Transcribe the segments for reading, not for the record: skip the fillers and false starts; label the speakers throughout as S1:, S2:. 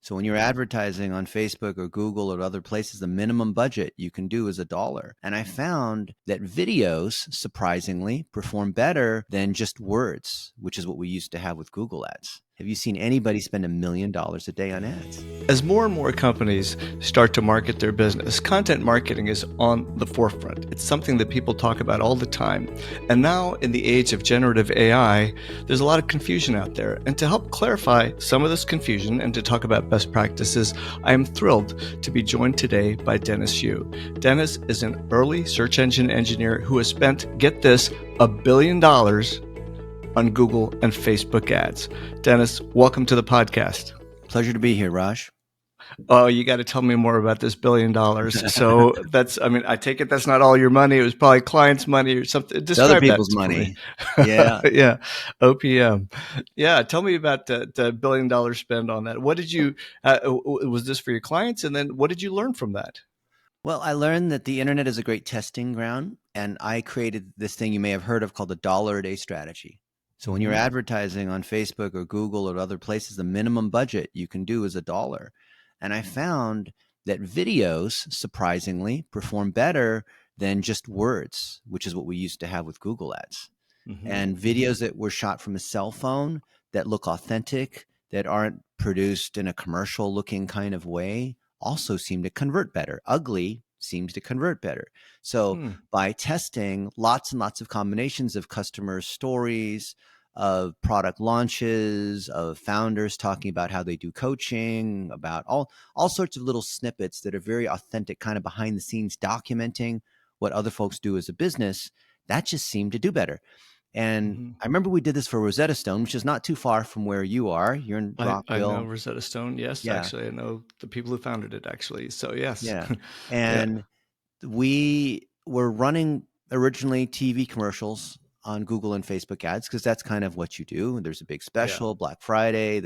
S1: So when you're advertising on Facebook or Google or other places, the minimum budget you can do is $1. And I found that videos, surprisingly, perform better than just words, which is what we used to have with Google ads. Have you seen anybody spend $1 million a day on ads?
S2: As more and more companies start to market their business, content marketing is on the forefront. It's something that people talk about all the time. And now, in the age of generative AI, there's a lot of confusion out there. And to help clarify some of this confusion and to talk about best practices, I am thrilled to be joined today by Dennis Yu. Dennis is an early search engine engineer who has spent, get this, $1 billion on Google and Facebook ads. Dennis, welcome to the podcast.
S1: Pleasure to be here, Raj.
S2: Oh, you got to tell me more about this $1 billion. So I take it that's not all your money. It was probably clients' money or something. Describe
S1: other people's money. Yeah.
S2: Yeah. OPM. Yeah. Tell me about the $1 billion spend on that. What did you, was this for your clients? And then what did you learn from that?
S1: Well, I learned that the internet is a great testing ground. And I created this thing you may have heard of called the $1 a day strategy. So when you're advertising on Facebook or Google or other places, the minimum budget you can do is $1. And I found that videos, surprisingly, perform better than just words, which is what we used to have with Google ads. And videos that were shot from a cell phone that look authentic, that aren't produced in a commercial looking kind of way, also seem to convert better. Ugly seems to convert better. So by testing lots and lots of combinations of customer stories, of product launches, of founders talking about how they do coaching, about all sorts of little snippets that are very authentic, kind of behind the scenes, documenting what other folks do as a business, that just seemed to do better. And I remember we did this for Rosetta Stone, which is not too far from where you are. You're in Rockville.
S2: I know Rosetta Stone. Yes, yeah. Actually, I know the people who founded it, actually. So, yes.
S1: Yeah. And we were running originally TV commercials on Google and Facebook ads, because that's kind of what you do. There's a big special, Black Friday.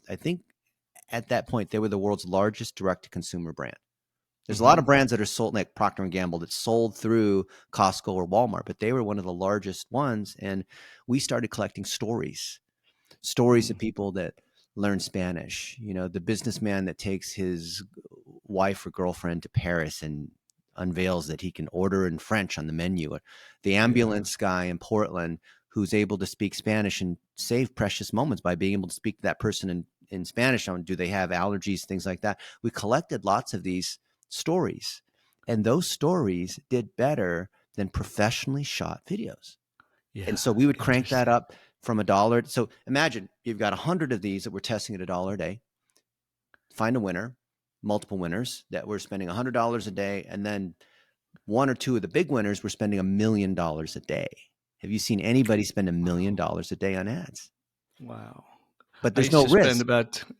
S1: I think at that point, they were the world's largest direct-to-consumer brand. There's a lot of brands that are sold, like Procter & Gamble, that sold through Costco or Walmart, but they were one of the largest ones. And we started collecting stories of people that learn Spanish. You know, the businessman that takes his wife or girlfriend to Paris and unveils that he can order in French on the menu, or the ambulance guy in Portland who's able to speak Spanish and save precious moments by being able to speak to that person in Spanish on, do they have allergies, things like that. We collected lots of these stories, and those stories did better than professionally shot videos. And so we would crank that up from $1. So imagine you've got 100 of these that we're testing at $1 a day. Find a winner, multiple winners that were spending $100 a day, and then one or two of the big winners were spending $1 million a day. Have you seen anybody spend $1 million a day on ads?
S2: Wow.
S1: But there's no risk.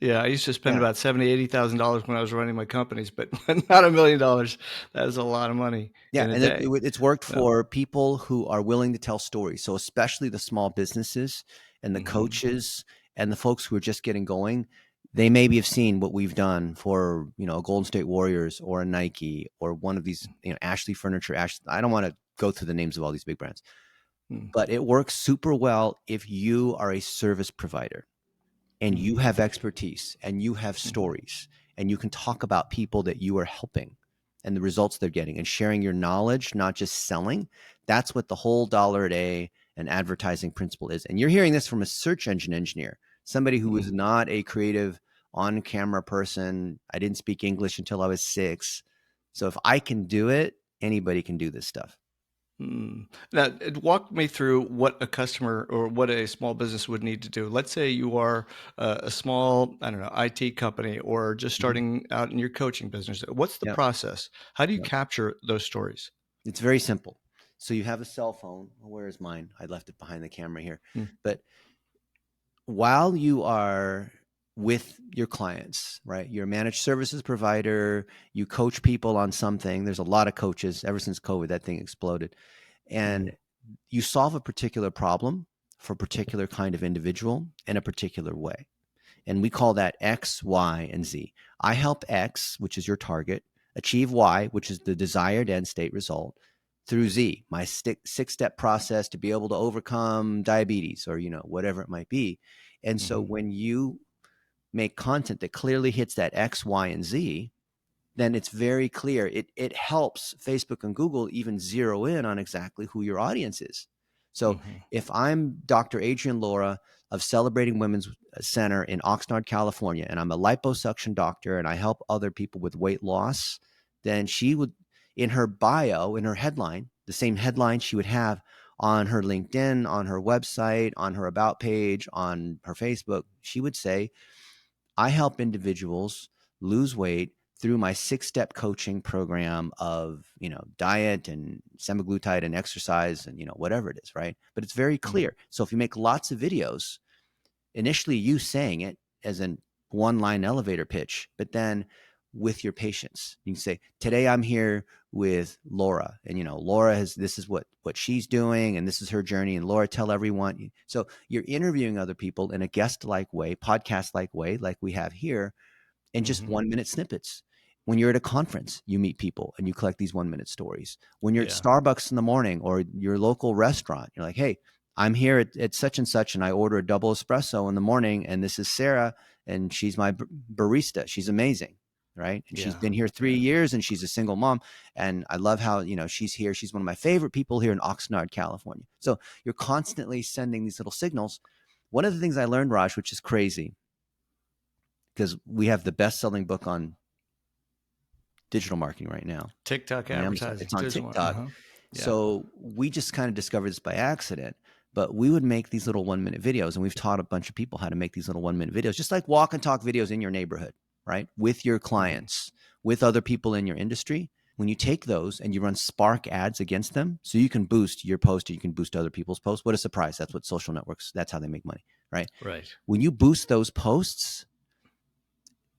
S2: I used to spend about $70,000, $80,000 when I was running my companies, but not $1 million. That is a lot of money.
S1: Yeah,
S2: in a day.
S1: It's worked for people who are willing to tell stories. So especially the small businesses and the coaches and the folks who are just getting going, they maybe have seen what we've done for, a Golden State Warriors or a Nike or one of these, Ashley Furniture. I don't want to go through the names of all these big brands, but it works super well if you are a service provider and you have expertise and you have stories and you can talk about people that you are helping and the results they're getting and sharing your knowledge, not just selling. That's what the whole $1 a day and advertising principle is. And you're hearing this from a search engine engineer, somebody who is not a creative on-camera person. I didn't speak English until I was 6. So if I can do it, anybody can do this stuff.
S2: Now, walk me through what a customer or what a small business would need to do. Let's say you are a small, IT company or just starting out in your coaching business. What's the process? How do you capture those stories?
S1: It's very simple. So you have a cell phone. Where is mine? I left it behind the camera here. But while you are with your clients, right? You're a managed services provider, you coach people on something. There's a lot of coaches. Ever since COVID, that thing exploded. And you solve a particular problem for a particular kind of individual in a particular way. And we call that X, Y, and Z. I help X, which is your target, achieve Y, which is the desired end state result, through Z, my 6-step process to be able to overcome diabetes or, whatever it might be. And so when you make content that clearly hits that X, Y, and Z, then it's very clear. It helps Facebook and Google even zero in on exactly who your audience is. So if I'm Dr. Adrian Laura of Celebrating Women's Center in Oxnard, California, and I'm a liposuction doctor and I help other people with weight loss, then she would, in her bio, in her headline, the same headline she would have on her LinkedIn, on her website, on her about page, on her Facebook, she would say, I help individuals lose weight through my 6-step coaching program of, diet and semaglutide and exercise and, whatever it is, right? But it's very clear. So if you make lots of videos, initially you saying it as a one-line elevator pitch, but then with your patients, you can say, today I'm here with Laura, and Laura this is what she's doing, and this is her journey, and Laura, tell everyone. So you're interviewing other people in a guest-like way, podcast-like way, like we have here, and just 1-minute snippets. When you're at a conference, you meet people and you collect these 1-minute stories. When you're at Starbucks in the morning or your local restaurant, you're like, hey, I'm here at such and such, and I order a double espresso in the morning, and this is Sarah, and she's my barista. She's amazing, right? And she's been here 3 years, and she's a single mom, and I love how, she's here. She's one of my favorite people here in Oxnard, California. So you're constantly sending these little signals. One of the things I learned, Raj, which is crazy, because we have the best-selling book on digital marketing right now.
S2: TikTok advertising.
S1: It's on TikTok. So we just kind of discovered this by accident, but we would make these little 1-minute videos, and we've taught a bunch of people how to make these little 1-minute videos, just like walk and talk videos in your neighborhood, right? With your clients, with other people in your industry. When you take those and you run Spark ads against them, so you can boost your post or you can boost other people's posts. What a surprise. That's what social networks, that's how they make money, right?
S2: Right.
S1: When you boost those posts,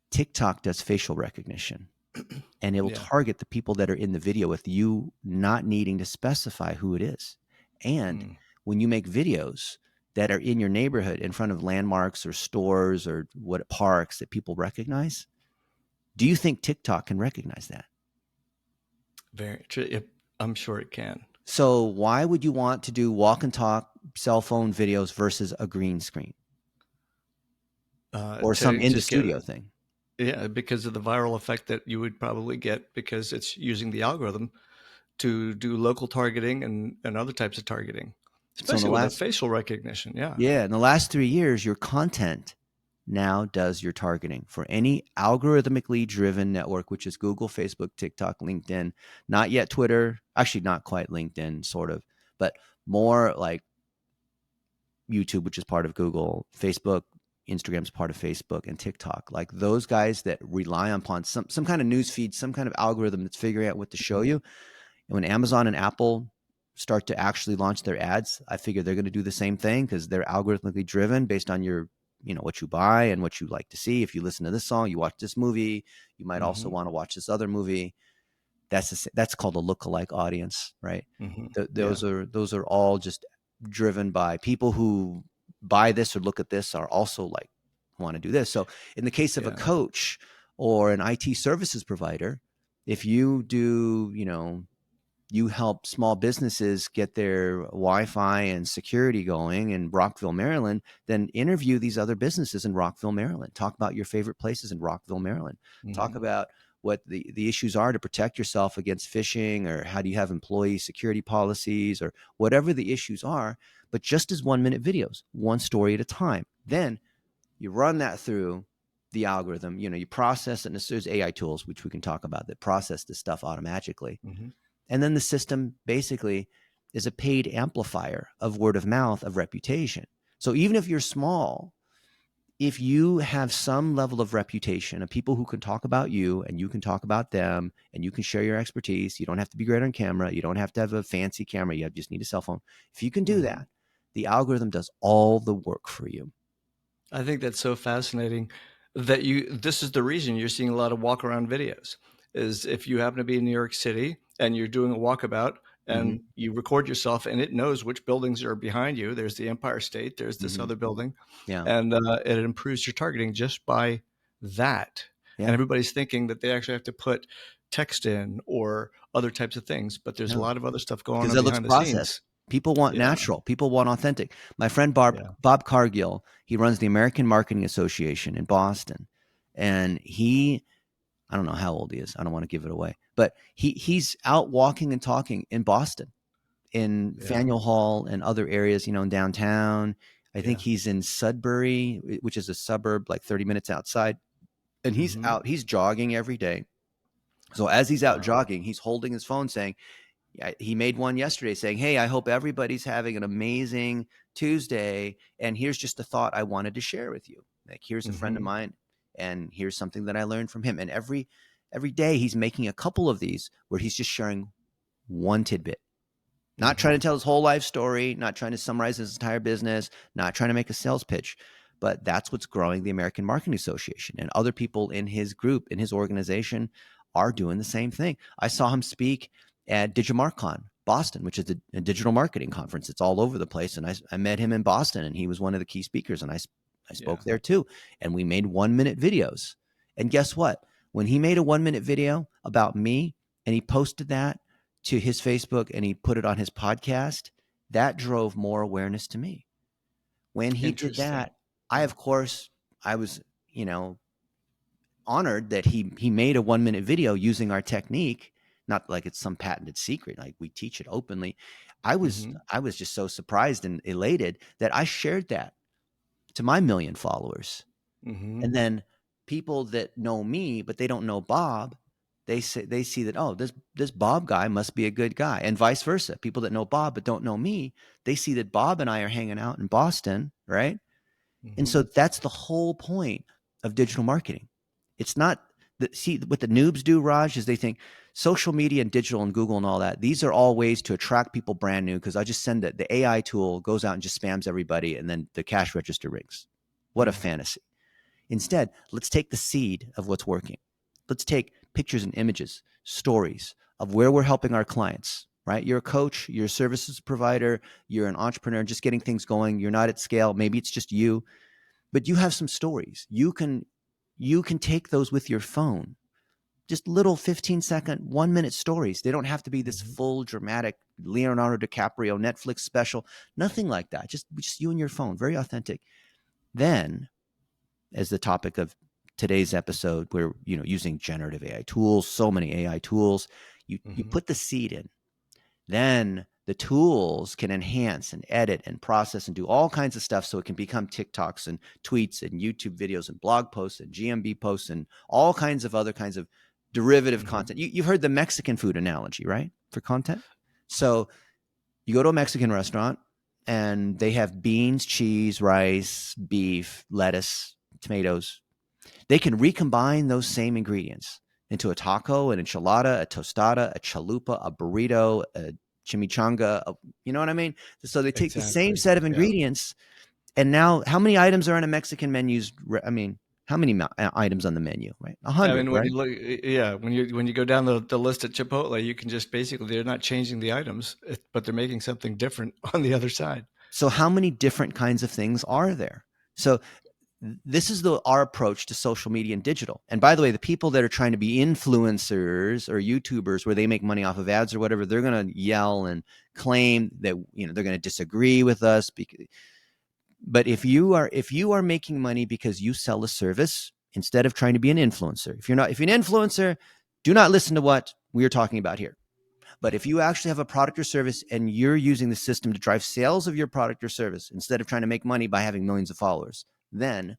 S1: TikTok does facial recognition, and it will target the people that are in the video with you not needing to specify who it is. And when you make videos that are in your neighborhood in front of landmarks or stores or what parks that people recognize, do you think TikTok can recognize that?
S2: Very true. I'm sure it can.
S1: So why would you want to do walk and talk cell phone videos versus a green screen or some in the studio thing?
S2: Yeah, because of the viral effect that you would probably get, because it's using the algorithm to do local targeting and other types of targeting, especially with the facial recognition.
S1: Yeah. In the last 3 years, your content now does your targeting for any algorithmically driven network, which is Google, Facebook, TikTok, LinkedIn, not yet Twitter, actually not quite LinkedIn, sort of, but more like YouTube, which is part of Google, Facebook, Instagram's part of Facebook, and TikTok. Like those guys that rely upon some kind of news feed, some kind of algorithm that's figuring out what to show you. And when Amazon and Apple start to actually launch their ads, I figure they're going to do the same thing because they're algorithmically driven based on your, what you buy and what you like to see. If you listen to this song, you watch this movie, you might also want to watch this other movie. That's called a lookalike audience, right? Those are all just driven by people who buy this or look at this are also like want to do this. So in the case of a coach or an IT services provider, if you do, you help small businesses get their Wi-Fi and security going in Rockville, Maryland, then interview these other businesses in Rockville, Maryland. Talk about your favorite places in Rockville, Maryland. Talk about what the issues are to protect yourself against phishing, or how do you have employee security policies, or whatever the issues are, but just as 1-minute videos, one story at a time. Then you run that through the algorithm, you process it, and there's AI tools, which we can talk about, that process this stuff automatically. And then the system basically is a paid amplifier of word of mouth, of reputation. So even if you're small, if you have some level of reputation of people who can talk about you and you can talk about them and you can share your expertise, you don't have to be great on camera. You don't have to have a fancy camera. You just need a cell phone. If you can do that, the algorithm does all the work for you.
S2: I think that's so fascinating that this is the reason you're seeing a lot of walk around videos, is if you happen to be in New York City and you're doing a walkabout and you record yourself and it knows which buildings are behind you. There's the Empire State, there's this other building, and it improves your targeting just by that. And everybody's thinking that they actually have to put text in or other types of things, but there's a lot of other stuff going on behind the scenes.
S1: People want
S2: Yeah.
S1: natural. People want authentic. My friend Bob Cargill, he runs the American Marketing Association in Boston, and I don't know how old he is. I don't want to give it away, but he's out walking and talking in Boston, in
S2: Yeah.
S1: Faneuil Hall and other areas, in downtown. I think
S2: Yeah.
S1: he's in Sudbury, which is a suburb like 30 minutes outside, and
S2: Mm-hmm.
S1: he's jogging every day. So as he's out
S2: Wow.
S1: jogging, he's holding his phone saying, he made one yesterday saying, "Hey, I hope everybody's having an amazing Tuesday. And here's just a thought I wanted to share with you. Like, here's a friend of
S2: Mm-hmm.
S1: mine, and here's something that I learned from him." And every day he's making a couple of these where he's just sharing one tidbit. Not trying
S2: Mm-hmm.
S1: to tell his whole life story, not trying to summarize his entire business, not trying to make a sales pitch, but that's what's growing the American Marketing Association. And other people in his group, in his organization, are doing the same thing. I saw him speak at DigimarCon Boston, which is a digital marketing conference. It's all over the place. And I met him in Boston, and he was one of the key speakers. And I
S2: Yeah.
S1: spoke there too. And we made 1-minute videos. And guess what? When he made a 1-minute video about me and he posted that to his Facebook and he put it on his podcast, that drove more awareness to me. When he did
S2: Interesting.
S1: that, of course, I was, honored that he made a 1-minute video using our technique, not like it's some patented secret, like we teach it openly. I was
S2: Mm-hmm.
S1: I was just so surprised and elated that I shared that to my 1 million followers.
S2: Mm-hmm.
S1: And then people that know me, but they don't know Bob, they see that, oh, this Bob guy must be a good guy, and vice versa. People that know Bob but don't know me, they see that Bob and I are hanging out in Boston, right? And
S2: Mm-hmm.
S1: so that's the whole point of digital marketing. It's not that, see, what the noobs do, Raj, is they think social media and digital and Google and all that, these are all ways to attract people brand new, because I just send the AI tool goes out and just spams everybody, and then the cash register rings. What a
S2: Mm-hmm.
S1: fantasy. Instead, let's take the seed of what's working. Let's take pictures and images, stories of where we're helping our clients, right? You're a coach, you're a services provider, you're an entrepreneur, just getting things going. You're not at scale. Maybe it's just you, but you have some stories. You can take those with your phone. Just little 15-second, 1-minute stories. They don't have to be this
S2: Mm-hmm.
S1: full dramatic Leonardo DiCaprio Netflix special. Nothing like that. Just you and your phone. Very authentic. Then, as the topic of today's episode, we're using generative AI tools, so many AI tools. You
S2: Mm-hmm.
S1: put the seed in, then the tools can enhance and edit and process and do all kinds of stuff, so it can become TikToks and tweets and YouTube videos and blog posts and GMB posts and all kinds of other kinds of derivative
S2: Mm-hmm.
S1: content. You've heard the Mexican food analogy, right, for content? So you go to a Mexican restaurant and they have beans, cheese, rice, beef, lettuce, tomatoes. They can recombine those same ingredients into a taco, an enchilada, a tostada, a chalupa, a burrito, a chimichanga. You know what I mean? So they take the same
S2: Exactly.
S1: set of
S2: Yeah.
S1: ingredients, and now how many items are in a Mexican menu's? I mean, how many items on the menu? Right,
S2: I
S1: 100,
S2: mean, when
S1: right?
S2: you look, yeah, when you go down the list at Chipotle, you can just basically they're not changing the items, but they're making something different on the other side.
S1: So how many different kinds of things are there? So this is our approach to social media and digital. And by the way, the people that are trying to be influencers or YouTubers where they make money off of ads or whatever, they're going to yell and claim that they're going to disagree with us. But if you are making money because you sell a service instead of trying to be an influencer, if you're an influencer, do not listen to what we are talking about here. But if you actually have a product or service and you're using the system to drive sales of your product or service instead of trying to make money by having millions of followers, then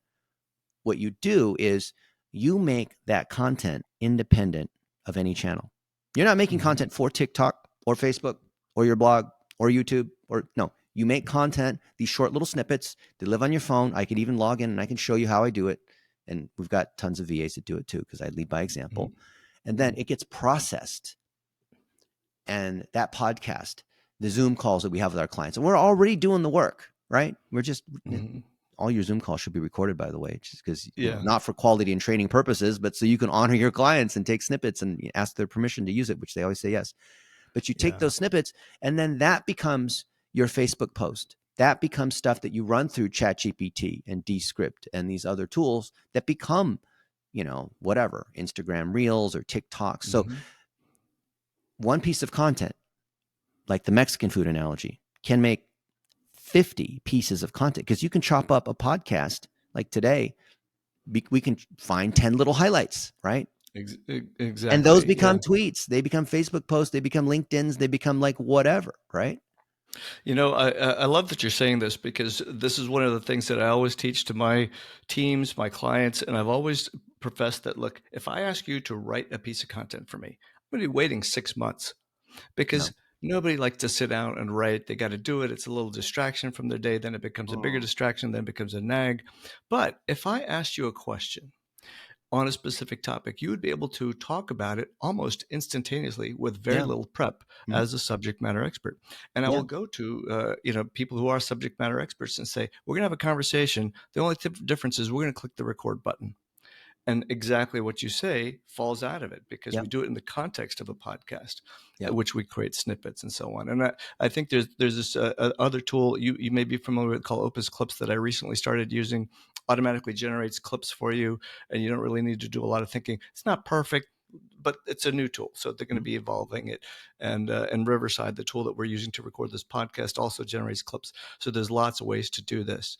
S1: what you do is you make that content independent of any channel. You're not making
S2: Mm-hmm.
S1: content for TikTok or Facebook or your blog or YouTube, or no, you make content, these short little snippets. They live on your phone. I can even log in and I can show you how I do it. And we've got tons of VAs that do it too, because I lead by example. And then it gets processed. And that podcast, the Zoom calls that we have with our clients, and we're already doing the work, right? We're just
S2: Mm-hmm.
S1: all your Zoom calls should be recorded, by the way, just because,
S2: Yeah.
S1: not for quality and training purposes, but so you can honor your clients and take snippets and ask their permission to use it, which they always say yes. But you take
S2: Yeah.
S1: those snippets, and then that becomes your Facebook post. That becomes stuff that you run through ChatGPT and Descript and these other tools that become, whatever, Instagram Reels or TikTok. So
S2: Mm-hmm.
S1: one piece of content, like the Mexican food analogy, can make 50 pieces of content, because you can chop up a podcast like today. We can find 10 little highlights, right?
S2: Exactly.
S1: And those become tweets. They become Facebook posts. They become LinkedIn's. They become like whatever, right?
S2: I love that you're saying this, because this is one of the things that I always teach to my teams, my clients, and I've always professed that, look, if I ask you to write a piece of content for me, I'm going to be waiting 6 months, because nobody likes to sit down and write. They got to do it. It's a little distraction from their day. Then it becomes a bigger distraction. Then it becomes a nag. But if I asked you a question on a specific topic, you would be able to talk about it almost instantaneously with very little prep as a subject matter expert. And I will go to people who are subject matter experts and say, we're going to have a conversation. The only difference is we're going to click the record button. And exactly what you say falls out of it, because we do it in the context of a podcast, which we create snippets and so on. And I think there's this other tool you may be familiar with called Opus Clips that I recently started using. Automatically generates clips for you, and you don't really need to do a lot of thinking. It's not perfect, but it's a new tool, so they're going to be evolving it. And Riverside, the tool that we're using to record this podcast, also generates clips. So there's lots of ways to do this.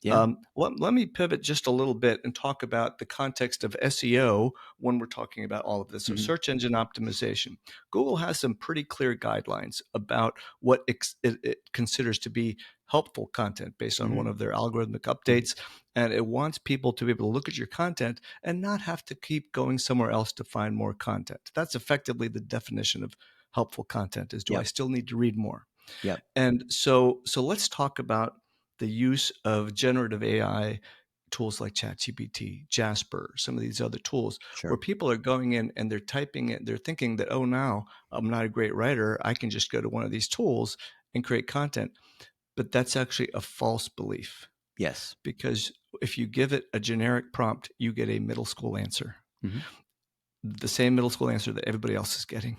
S2: Let me pivot just a little bit and talk about the context of SEO when we're talking about all of this. So search engine optimization. Google has some pretty clear guidelines about what it considers to be helpful content based on one of their algorithmic updates. And it wants people to be able to look at your content and not have to keep going somewhere else to find more content. That's effectively the definition of helpful content, is do I still need to read more? And so let's talk about the use of generative AI tools like ChatGPT, Jasper, some of these other tools, where people are going in and they're typing it. They're thinking that, oh, now I'm not a great writer. I can just go to one of these tools and create content. But that's actually a false belief.
S1: Yes.
S2: Because if you give it a generic prompt, you get a middle school answer. The same middle school answer that everybody else is getting.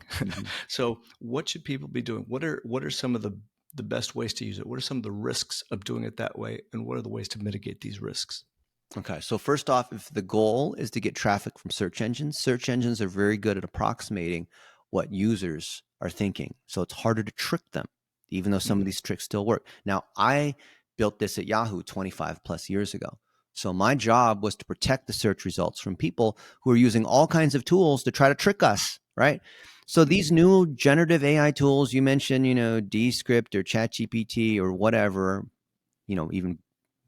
S2: So what should people be doing? What are some of the best ways to use it? What are some of the risks of doing it that way? And what are the ways to mitigate these risks?
S1: Okay. So first off, if the goal is to get traffic from search engines are very good at approximating what users are thinking. So it's harder to trick them, even though some of these tricks still work. Now, I built this at Yahoo 25 plus years ago. So my job was to protect the search results from people who are using all kinds of tools to try to trick us, right? So these new generative AI tools you mentioned, Descript or ChatGPT or whatever, even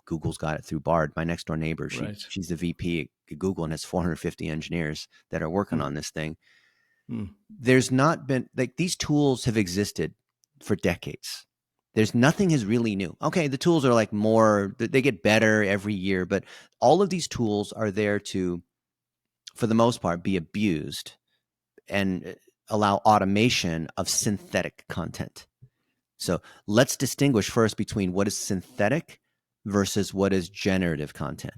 S1: Google's got it through Bard. My next door neighbor, she's the VP at Google and has 450 engineers that are working on this thing. There's not been, like, these tools have existed for decades. There's nothing is really new. Okay, the tools are like more, they get better every year, but all of these tools are there to, for the most part, be abused and allow automation of synthetic content. So let's distinguish first between what is synthetic versus what is generative content.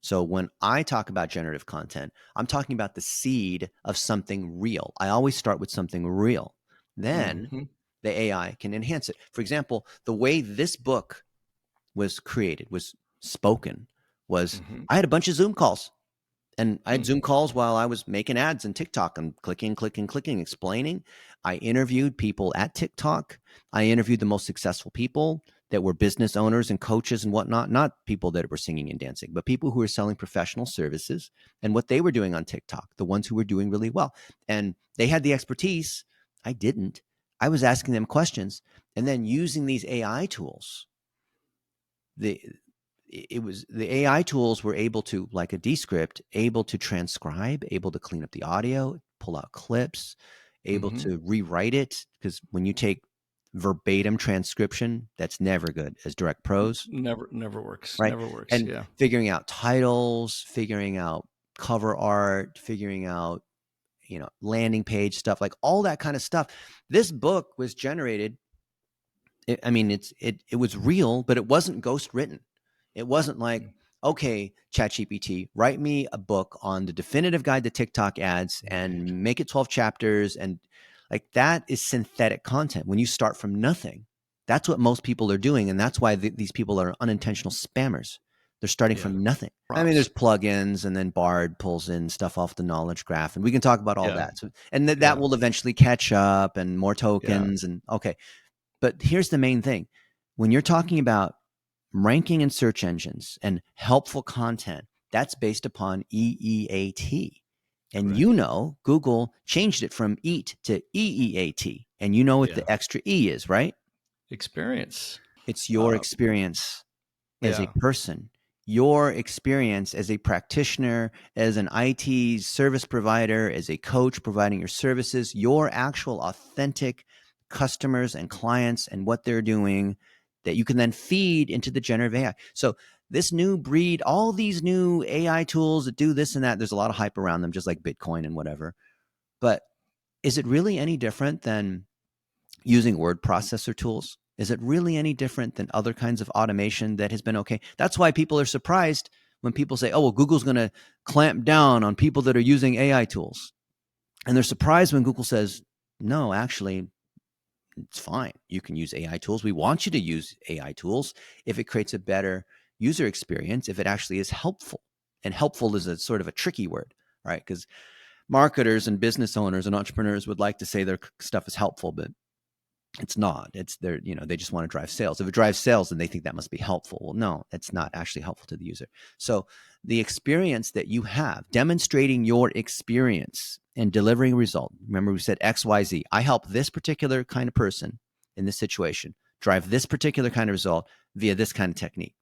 S1: So when I talk about generative content, I'm talking about the seed of something real. I always start with something real. Then the AI can enhance it. For example, the way this book was created, was spoken, was I had a bunch of Zoom calls. And I had Zoom calls while I was making ads in TikTok and clicking, explaining. I interviewed people at TikTok. I interviewed the most successful people that were business owners and coaches and whatnot, not people that were singing and dancing, but people who were selling professional services and what they were doing on TikTok, the ones who were doing really well. And they had the expertise. I didn't. I was asking them questions and then using these AI tools. The AI tools were able to, like a Descript, able to transcribe, able to clean up the audio, pull out clips, able to rewrite it. Because when you take verbatim transcription, that's never good as direct prose.
S2: Never works.
S1: Right?
S2: Never works.
S1: And figuring out titles, figuring out cover art, figuring out, landing page stuff, like all that kind of stuff. This book was generated. It was real, but it wasn't ghost written. It wasn't like, okay, ChatGPT, write me a book on the definitive guide to TikTok ads and make it 12 chapters. And like, that is synthetic content. When you start from nothing, that's what most people are doing. And that's why these people are unintentional spammers. They're starting from nothing.
S2: Props.
S1: There's plugins, and then Bard pulls in stuff off the knowledge graph, and we can talk about all that. So, and that will eventually catch up, and more tokens. And okay. But here's the main thing. When you're talking about ranking in search engines and helpful content, that's based upon EEAT. And
S2: Correct.
S1: Google changed it from EAT to EEAT. And you know what
S2: Yeah.
S1: the extra E is, right?
S2: Experience.
S1: It's your
S2: Uh,
S1: experience as a
S2: yeah.
S1: person, your experience as a practitioner, as an IT service provider, as a coach providing your services, your actual authentic customers and clients and what they're doing that you can then feed into the generative AI. So this new breed, all these new AI tools that do this and that, there's a lot of hype around them, just like Bitcoin and whatever. But is it really any different than using word processor tools? Is it really any different than other kinds of automation that has been okay? That's why people are surprised when people say, oh, well, Google's going to clamp down on people that are using AI tools. And they're surprised when Google says, no, actually, it's fine. You can use AI tools. We want you to use AI tools if it creates a better user experience, if it actually is helpful. And helpful is a sort of a tricky word, right? Because marketers and business owners and entrepreneurs would like to say their stuff is helpful, but it's not. It's their, they just want to drive sales. If it drives sales, then they think that must be helpful. Well, no, it's not actually helpful to the user. So the experience that you have, demonstrating your experience and delivering a result. Remember, we said XYZ. I help this particular kind of person in this situation drive this particular kind of result via this kind of technique.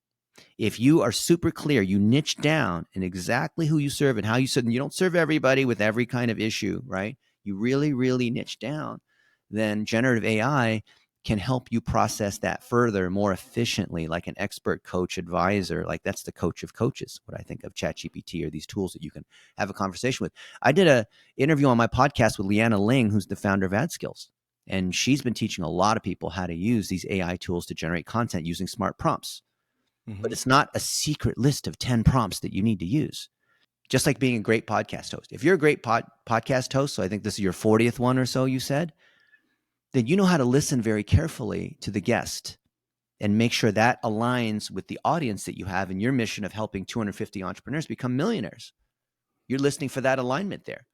S1: If you are super clear, you niche down in exactly who you serve and how you serve, and you don't serve everybody with every kind of issue, right? You really, really niche down, then generative AI can help you process that further more efficiently, like an expert coach advisor. Like that's the coach of coaches, what I think of ChatGPT, or these tools that you can have a conversation with. I did an interview on my podcast with Leanna Ling, who's the founder of AdSkills. And she's been teaching a lot of people how to use these AI tools to generate content using smart prompts. But
S2: Mm-hmm.
S1: it's not a secret list of 10 prompts that you need to use. Just like being a great podcast host. If you're a great podcast host, so I think this is your 40th one or so, you said, then you know how to listen very carefully to the guest and make sure that aligns with the audience that you have in your mission of helping 250 entrepreneurs become millionaires. You're listening for that alignment there.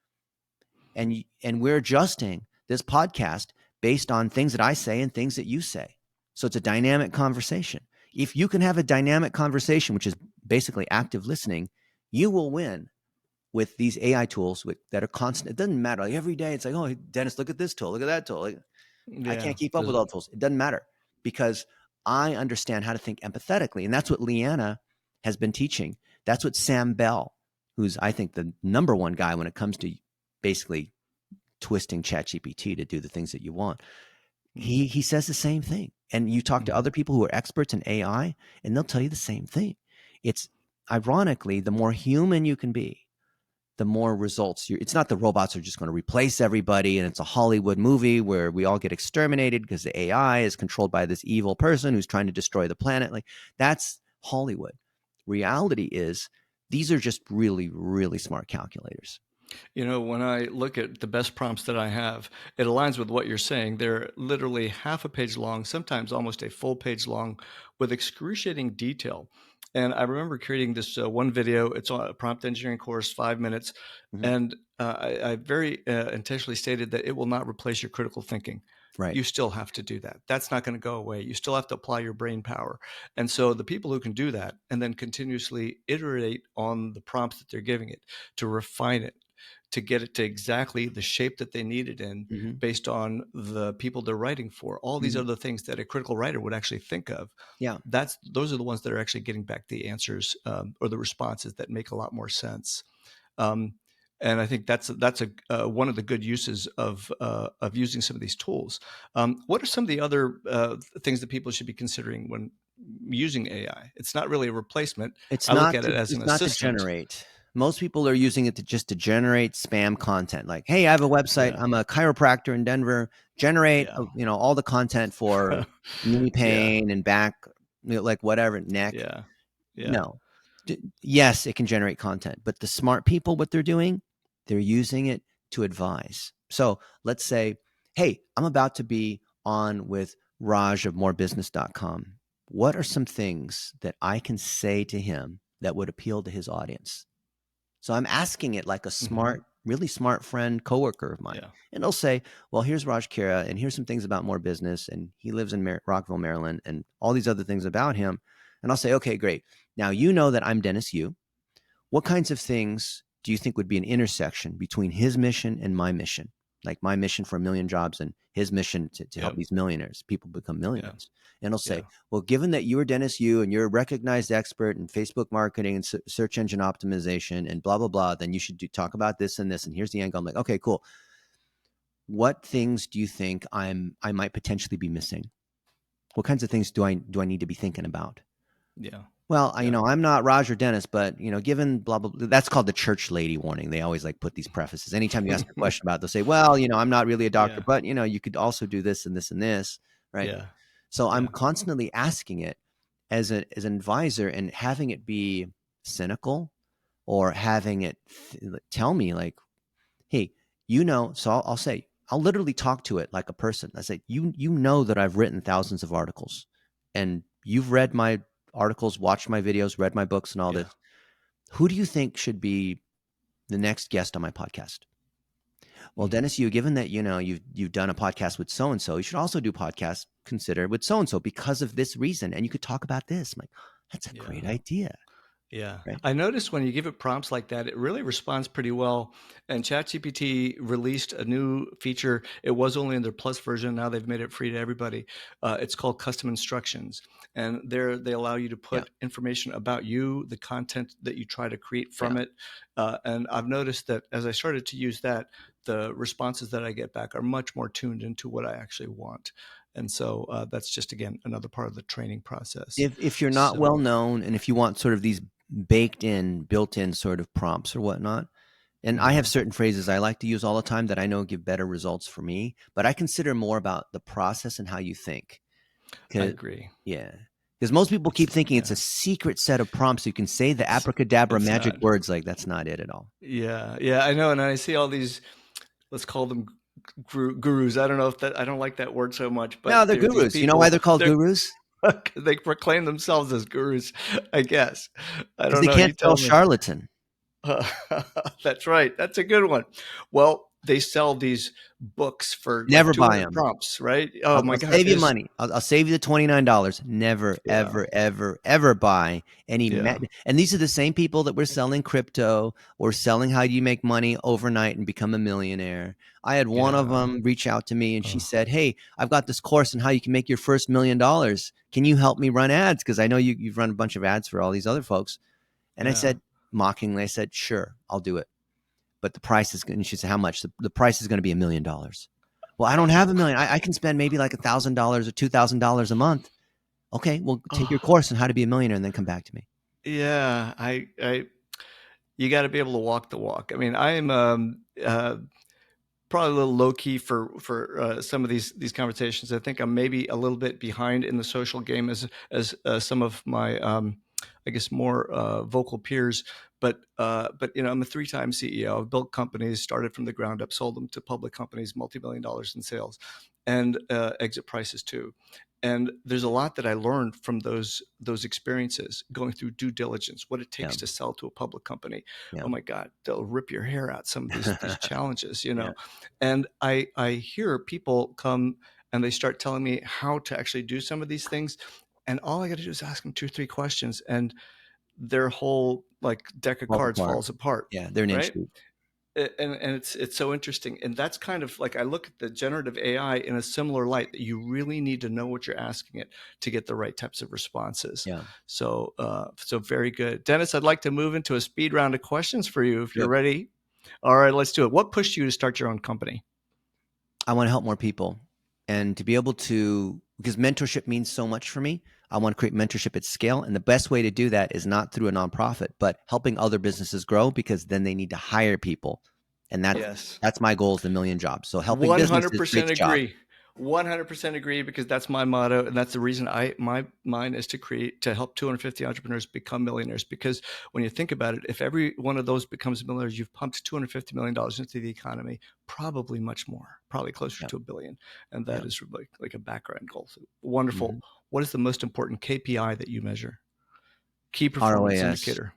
S1: And we're adjusting this podcast based on things that I say and things that you say. So it's a dynamic conversation. If you can have a dynamic conversation, which is basically active listening, you will win with these AI tools that are constant. It doesn't matter. Like every day, it's like, oh, Dennis, look at this tool. Look at that tool. Like, I
S2: Yeah.
S1: can't keep up with all the tools. It doesn't matter because I understand how to think empathetically. And that's what Leanna has been teaching. That's what Sam Bell, who's, I think, the number one guy when it comes to basically twisting ChatGPT to do the things that you want.
S2: Mm-hmm.
S1: He says the same thing. And you talk to
S2: Mm-hmm.
S1: other people who are experts in AI, and they'll tell you the same thing. It's ironically, the more human you can be, the more results it's not the robots are just going to replace everybody and it's a Hollywood movie where we all get exterminated because the AI is controlled by this evil person who's trying to destroy the planet. Like that's Hollywood. Reality is these are just really, really smart calculators.
S2: When I look at the best prompts that I have, it aligns with what you're saying. They're literally half a page long, sometimes almost a full page long, with excruciating detail. And I remember creating this one video. It's on a prompt engineering course, 5 minutes.
S1: Mm-hmm.
S2: And I very intentionally stated that it will not replace your critical thinking.
S1: Right.
S2: You still have to do that. That's not going to go away. You still have to apply your brain power. And so the people who can do that and then continuously iterate on the prompts that they're giving it to refine it, to get it to exactly the shape that they need it in
S1: Mm-hmm.
S2: based on the people they're writing for, all these
S1: Mm-hmm.
S2: other things that a critical writer would actually think of.
S1: Yeah.
S2: Those are the ones that are actually getting back the answers or the responses that make a lot more sense. Um, and I think that's one of the good uses of using some of these tools. What are some of the other things that people should be considering when using AI? It's not really a replacement. I look at it as an
S1: It's not to
S2: assistant.
S1: generate. Most people are using it to generate spam content. Like, hey, I have a website.
S2: Yeah,
S1: I'm a chiropractor in Denver. Generate,
S2: yeah,
S1: all the content for knee
S2: yeah,
S1: pain and back, like whatever, neck.
S2: yeah, yeah.
S1: No. Yes, it can generate content, but the smart people, what they're doing, they're using it to advise. So let's say, hey, I'm about to be on with Raj of morebusiness.com. What are some things that I can say to him that would appeal to his audience? So I'm asking it like a
S2: Mm-hmm.
S1: smart really smart friend, coworker of mine.
S2: Yeah.
S1: And he'll say, well, here's Raj Khera, and here's some things about more business. And he lives in Rockville, Maryland, and all these other things about him. And I'll say, okay, great. Now, you know that I'm Dennis Yu. What kinds of things do you think would be an intersection between his mission and my mission? Like my mission for 1 million jobs and his mission to help
S2: Yep.
S1: these millionaires, people become
S2: Yeah.
S1: millionaires. And he'll
S2: Yeah.
S1: say, well, given that you are Dennis Yu and you're a recognized expert in Facebook marketing and search engine optimization and blah, blah, blah, then you should talk about this and this. And here's the angle. I'm like, okay, cool. What things do you think I might potentially be missing? What kinds of things do I need to be thinking about?
S2: Yeah.
S1: Well,
S2: Yeah.
S1: I'm not Raj or Dennis, but given blah, blah, blah, that's called the church lady warning. They always like put these prefaces. Anytime you ask a question about it, they'll say, well, I'm not really a doctor,
S2: Yeah.
S1: but you could also do this and this and this. Right.
S2: Yeah.
S1: So I'm
S2: Yeah.
S1: constantly asking it as an advisor and having it be cynical or having it tell me like, hey, so I'll say, I'll literally talk to it like a person. I say, you know that I've written thousands of articles and you've read my articles, watched my videos, read my books and all
S2: Yeah.
S1: this. Who do you think should be the next guest on my podcast? Well,
S2: Mm.
S1: Dennis, given that you've done a podcast with so and so, you should also do podcasts consider with so and so because of this reason, and you could talk about this. I'm like, that's a
S2: Yeah.
S1: great idea,
S2: Yeah.
S1: right?
S2: I noticed when you give it prompts like that, it really responds pretty well. And ChatGPT released a new feature. It was only in their plus version. Now they've made it free to everybody. It's called custom instructions. And there they allow you to
S1: Yeah,
S2: put information about you, the content that you try to create
S1: yeah.
S2: from it. And I've noticed that as I started to use that, the responses that I get back are much more tuned into what I actually want. And so that's just, again, another part of the training process.
S1: If you're not well
S2: So,
S1: known, and if you want sort of these built-in sort of prompts or whatnot, and I have
S2: mhm.
S1: certain phrases I like to use all the time that I know give better results for me, but I consider more about the process and how you think.
S2: I
S1: 'Cause,
S2: agree.
S1: yeah, because most people keep thinking it's
S2: Yeah.
S1: a secret set of prompts you can say the
S2: It's
S1: abracadabra
S2: it's
S1: magic
S2: not.
S1: words. Like that's not it at all.
S2: Yeah, yeah, I know, and I see all these, let's call them gurus. I don't know if that I don't like that word so much,
S1: No,
S2: but
S1: they're
S2: they're these
S1: gurus. You know why
S2: people,
S1: they're called
S2: they're
S1: gurus?
S2: they proclaim themselves as gurus, I guess. I
S1: Because
S2: don't
S1: they
S2: know, you
S1: can't spell
S2: tell me.
S1: charlatan.
S2: That's right. That's a good one. Well, they sell these books for like
S1: Never buy
S2: 200
S1: them.
S2: prompts, right? Oh my
S1: I'll
S2: God,
S1: save you money. I'll save you the $29. Never,
S2: yeah,
S1: ever, ever, ever buy any.
S2: yeah,
S1: And these are the same people that were selling crypto or selling how do you make money overnight and become a millionaire. I had one of
S2: yeah.
S1: them reach out to me and she
S2: Oh,
S1: said, hey, I've got this course on how you can make your first $1 million. Can you help me run ads? Because I know you've run a bunch of ads for all these other folks. And I
S2: yeah.
S1: said, mockingly, I said, sure, I'll do it. But the price is, and she said, how much? The price is going to be $1 million. Well, I don't have a million. I can spend maybe like $1,000 or $2,000 a month. Okay, well, take your
S2: Oh,
S1: course on how to be a millionaire and then come back to me.
S2: yeah. You got to be able to walk the walk. I mean, I am probably a little low key for some of these conversations. I think I'm maybe a little bit behind in the social game as some of my I guess more vocal peers. But I'm a 3-time CEO. I've built companies, started from the ground up, sold them to public companies, multi-million dollars in sales, and exit prices too. And there's a lot that I learned from those experiences, going through due diligence, what it
S1: Yeah,
S2: takes to sell to a public company.
S1: yeah,
S2: Oh my God, they'll rip your hair out. Some of these challenges,
S1: yeah,
S2: and I hear people come and they start telling me how to actually do some of these things, and all I got to do is ask them 2 or 3 questions, and their whole like deck of
S1: falls
S2: cards
S1: apart.
S2: falls apart,
S1: Yeah, they're an inch
S2: right?
S1: deep.
S2: And it's so interesting, and that's kind of like I look at the generative AI in a similar light, that you really need to know what you're asking it to get the right types of responses.
S1: Yeah,
S2: So very good, Dennis. I'd like to move into a speed round of questions for you if you're
S1: good.
S2: ready. All right, let's do it. What pushed you to start your own company?
S1: I want to help more people and to be able to, because mentorship means so much for me. I want to create mentorship at scale. And the best way to do that is not through a nonprofit, but helping other businesses grow because then they need to hire people. And
S2: Yes.
S1: that's my goal is the million jobs. So helping businesses
S2: 100%
S1: creates jobs.
S2: agree. 100% agree, because that's my motto, and that's the reason mine is to help 250 entrepreneurs become millionaires. Because when you think about it, if every one of those becomes millionaires, you've pumped $250 million into the economy, probably much more, probably closer
S1: Yeah.
S2: to $1 billion, and
S1: Yeah.
S2: that is like a background goal. So wonderful.
S1: Mhm.
S2: What is the most important KPI that you measure? Key performance
S1: ROAS.
S2: indicator.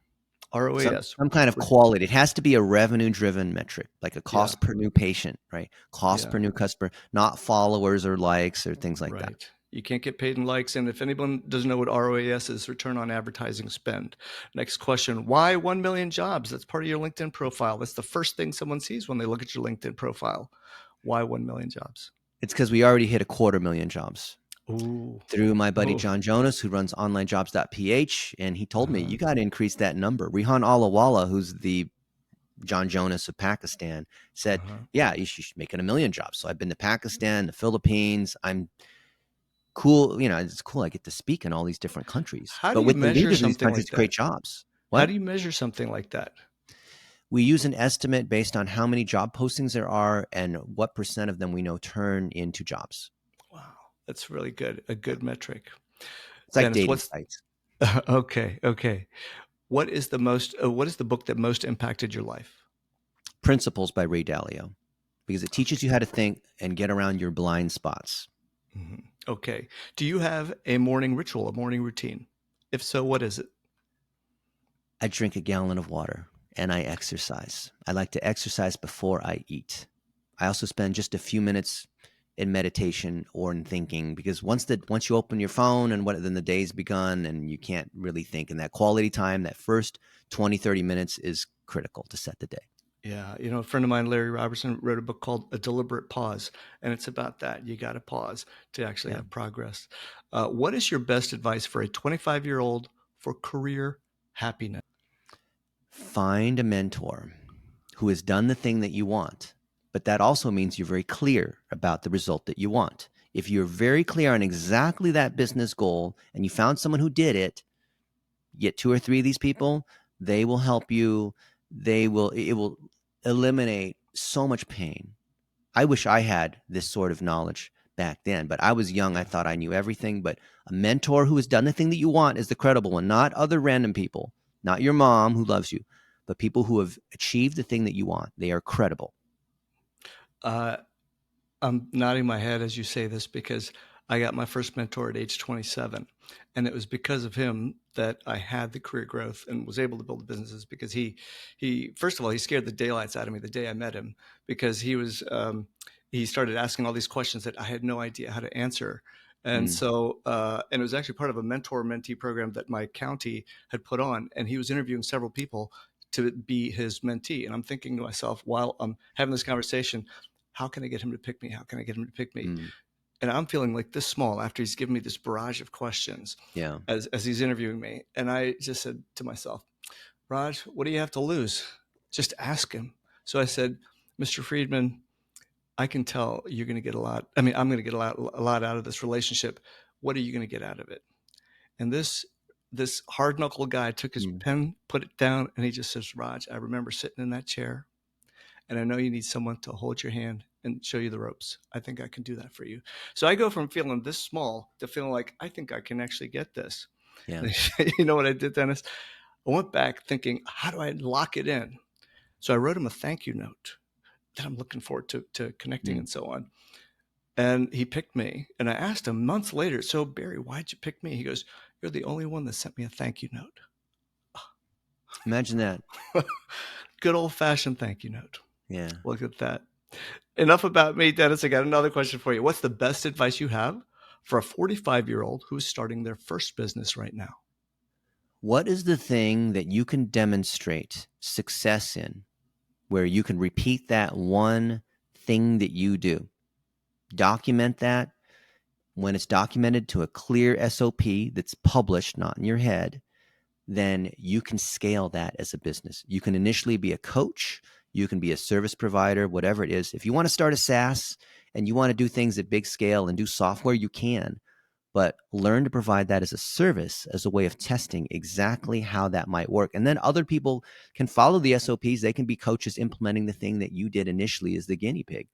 S2: ROAS.
S1: Some kind of quality. It has to be a revenue-driven metric, like a cost per new patient, right? Cost per new customer, not followers or likes or things like that.
S2: Right. You can't get paid in likes. And if anyone doesn't know what ROAS is, return on advertising spend. Next question, why 1 million jobs? That's part of your LinkedIn profile. That's the first thing someone sees when they look at your LinkedIn profile. Why 1 million jobs?
S1: It's because we already hit 250,000 jobs.
S2: Ooh.
S1: Through my buddy John Jonas, who runs onlinejobs.ph, and he told me, you got to increase that number. Rihan Alawala, who's the John Jonas of Pakistan, said, yeah, you should make it 1 million jobs. So I've been to Pakistan, the Philippines. I'm cool. You know, it's cool. I get to speak in all these different countries.
S2: How do
S1: But
S2: you
S1: with the
S2: measure
S1: leaders of these
S2: something
S1: countries,
S2: like
S1: to create
S2: that?
S1: jobs.
S2: How
S1: What?
S2: do you measure something like that?
S1: We use an estimate based on how many job postings there are and what percent of them we know turn into jobs.
S2: Wow, that's really good. A good metric.
S1: It's like
S2: Dennis,
S1: dating
S2: what's
S1: sites.
S2: okay. What is the book that most impacted your life?
S1: Principles by Ray Dalio, because it teaches you how to think and get around your blind spots.
S2: Okay. Do you have a morning ritual, a morning routine? If so, what is it?
S1: I drink a gallon of water and I exercise. I like to exercise before I eat. I also spend just a few minutes in meditation or in thinking, because once you open your phone and then the day's begun and you can't really think, and that quality time, that first 20-30 minutes is critical to set the day.
S2: Yeah. You know, a friend of mine, Larry Robertson, wrote a book called A Deliberate Pause. And it's about that. You got to pause to actually have progress. What is your best advice for a 25-year-old for career happiness?
S1: Find a mentor who has done the thing that you want, but that also means you're very clear about the result that you want. If you're very clear on exactly that business goal and you found someone who did it, get 2 or 3 of these people, they will help you. It will eliminate so much pain. I wish I had this sort of knowledge back then, but I was young. I thought I knew everything. But a mentor who has done the thing that you want is the credible one, not other random people, not your mom who loves you, but people who have achieved the thing that you want. They are credible.
S2: I'm nodding my head as you say this because I got my first mentor at age 27. And it was because of him that I had the career growth and was able to build the businesses, because he first of all, he scared the daylights out of me the day I met him, because he started asking all these questions that I had no idea how to answer. And so, and it was actually part of a mentor-mentee program that my county had put on, and he was interviewing several people to be his mentee. And I'm thinking to myself, while I'm having this conversation, how can I get him to pick me? How can I get him to pick me? And I'm feeling like this small after he's given me this barrage of questions as he's interviewing me. And I just said to myself, Raj, what do you have to lose? Just ask him. So I said, Mr. Friedman, I can tell you're going to get a lot. I mean, I'm going to get a lot out of this relationship. What are you going to get out of it? And this hard knuckle guy took his pen, put it down, and he just says, Raj, I remember sitting in that chair, and I know you need someone to hold your hand and show you the ropes. I think I can do that for you. So I go from feeling this small to feeling like I think I can actually get this.
S1: Yeah.
S2: You know what I did, Dennis? I went back thinking, how do I lock it in? So I wrote him a thank you note that I'm looking forward to connecting and so on. And he picked me. And I asked him months later, so Barry, why'd you pick me? He goes, you're the only one that sent me a thank you note.
S1: Imagine that.
S2: Good old fashioned thank you note.
S1: Yeah.
S2: Look at that. Enough about me, Dennis. I got another question for you. What's the best advice you have for a 45-year-old who's starting their first business right now?
S1: What is the thing that you can demonstrate success in, where you can repeat that one thing that you do? Document that. When it's documented to a clear SOP that's published, not in your head, then you can scale that as a business. You can initially be a coach. You can be a service provider, whatever it is. If you want to start a SaaS and you want to do things at big scale and do software, you can. But learn to provide that as a service, as a way of testing exactly how that might work. And then other people can follow the SOPs. They can be coaches implementing the thing that you did initially as the guinea pig.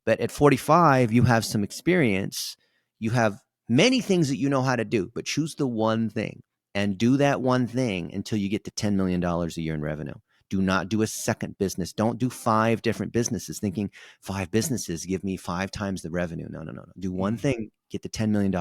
S1: But at 45, you have some experience. You have many things that you know how to do, but choose the one thing and do that one thing until you get to $10 million a year in revenue. Do not do a second business. Don't do 5 different businesses thinking 5 businesses give me 5 times the revenue. No. Do one thing, get to $10 million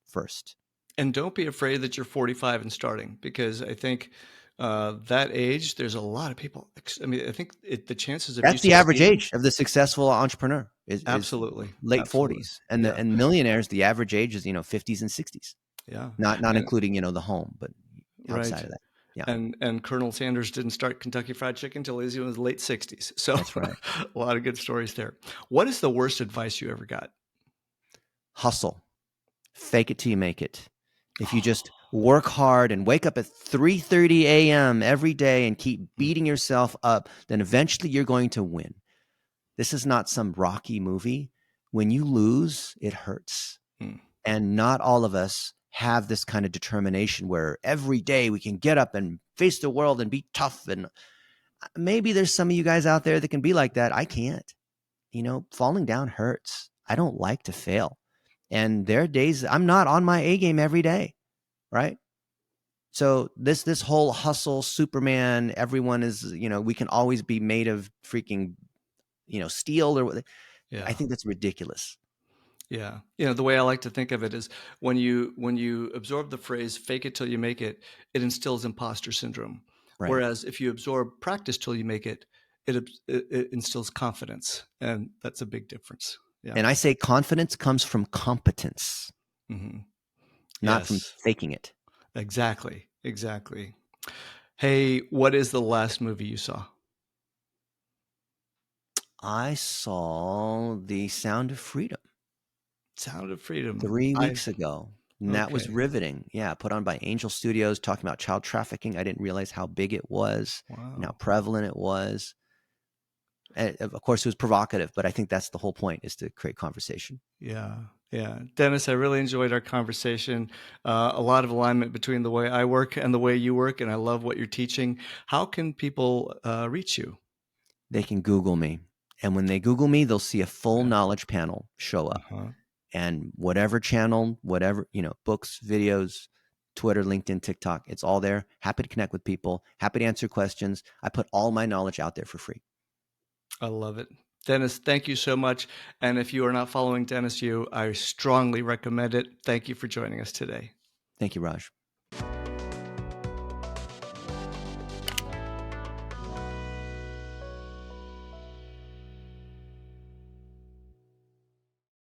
S1: first.
S2: And don't be afraid that you're 45 and starting, because I think That age, there's a lot of people. I mean, I think the chances of you
S1: That's the average
S2: succeeding.
S1: age of the successful entrepreneur is
S2: Absolutely.
S1: late
S2: Absolutely.
S1: 40s, and
S2: Yeah.
S1: millionaires, the average age is 50s and 60s.
S2: Yeah.
S1: Not
S2: And
S1: including the home, but outside
S2: right.
S1: of that, yeah,
S2: And Colonel Sanders didn't start Kentucky Fried Chicken until he was in his late 60s. So
S1: that's right.
S2: a lot of good stories there. What is the worst advice you ever got?
S1: Hustle, fake it till you make it. If you just work hard and wake up at 3:30 a.m. every day and keep beating yourself up, then eventually you're going to win. This is not some Rocky movie. When you lose, it hurts.
S2: Mm.
S1: And not all of us have this kind of determination where every day we can get up and face the world and be tough. And maybe there's some of you guys out there that can be like that. I can't. Falling down hurts. I don't like to fail. And there are days I'm not on my A game every day, right? So this whole hustle, Superman, everyone is, we can always be made of freaking, steel or I
S2: Yeah.
S1: think that's ridiculous.
S2: Yeah. The way I like to think of it is when you absorb the phrase fake it till you make it instills imposter syndrome.
S1: Right.
S2: Whereas if you absorb practice till you make it instills confidence. And that's a big difference. Yeah.
S1: And I say confidence comes from competence,
S2: Hmm.
S1: not from
S2: Yes,
S1: faking it.
S2: exactly. Exactly. Hey, what is the last movie you saw?
S1: I saw The Sound of Freedom
S2: Sound of Freedom.
S1: 3 weeks ago. And that was
S2: Okay.
S1: riveting. Yeah, put on by Angel Studios, talking about child trafficking. I didn't realize how big it was and how
S2: Wow.
S1: prevalent it was. And of course, it was provocative, but I think that's the whole point, is to create conversation.
S2: Yeah. Yeah. Dennis, I really enjoyed our conversation. A lot of alignment between the way I work and the way you work, and I love what you're teaching. How can people reach you?
S1: They can Google me. And when they Google me, they'll see a full
S2: Yeah.
S1: knowledge panel show up.
S2: Uh-huh.
S1: And whatever channel, whatever, books, videos, Twitter, LinkedIn, TikTok, it's all there. Happy to connect with people, happy to answer questions. I put all my knowledge out there for free.
S2: I love it. Dennis, thank you so much. And if you are not following Dennis Yu, I strongly recommend it. Thank you for joining us today.
S1: Thank you, Raj.